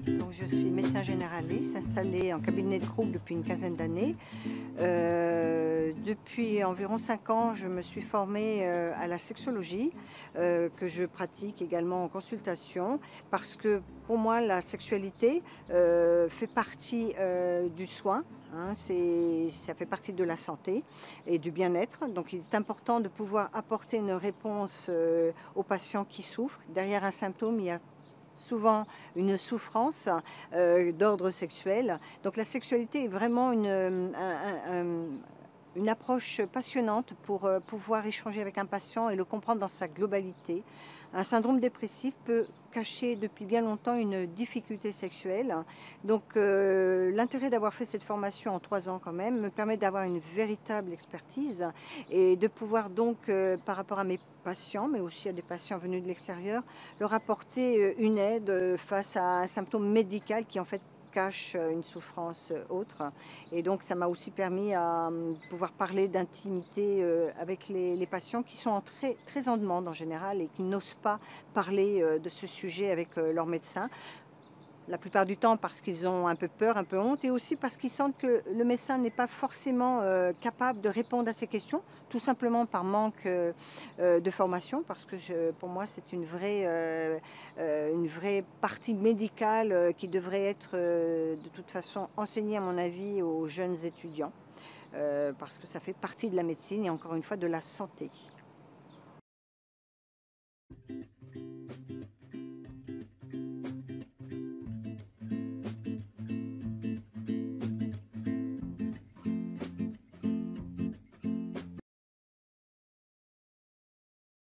Donc, je suis médecin généraliste installée en cabinet de groupe depuis une quinzaine d'années. Depuis environ 5 ans, je me suis formée à la sexologie que je pratique également en consultation parce que pour moi la sexualité fait partie du soin. Hein, ça fait partie de la santé et du bien-être. Donc il est important de pouvoir apporter une réponse aux patients qui souffrent. Derrière un symptôme, il y a souvent une souffrance d'ordre sexuel. Donc la sexualité est vraiment une approche passionnante pour pouvoir échanger avec un patient et le comprendre dans sa globalité. Un syndrome dépressif peut cacher depuis bien longtemps une difficulté sexuelle. Donc l'intérêt d'avoir fait cette formation en 3 ans quand même me permet d'avoir une véritable expertise et de pouvoir donc par rapport à mes patients, mais aussi à des patients venus de l'extérieur, leur apporter une aide face à un symptôme médical qui en fait cache une souffrance autre. Et donc ça m'a aussi permis à pouvoir parler d'intimité avec les patients qui sont très en demande en général et qui n'osent pas parler de ce sujet avec leur médecin. La plupart du temps parce qu'ils ont un peu peur, un peu honte et aussi parce qu'ils sentent que le médecin n'est pas forcément capable de répondre à ces questions, tout simplement par manque de formation, parce que pour moi c'est une vraie partie médicale qui devrait être de toute façon enseignée à mon avis aux jeunes étudiants, parce que ça fait partie de la médecine et encore une fois de la santé.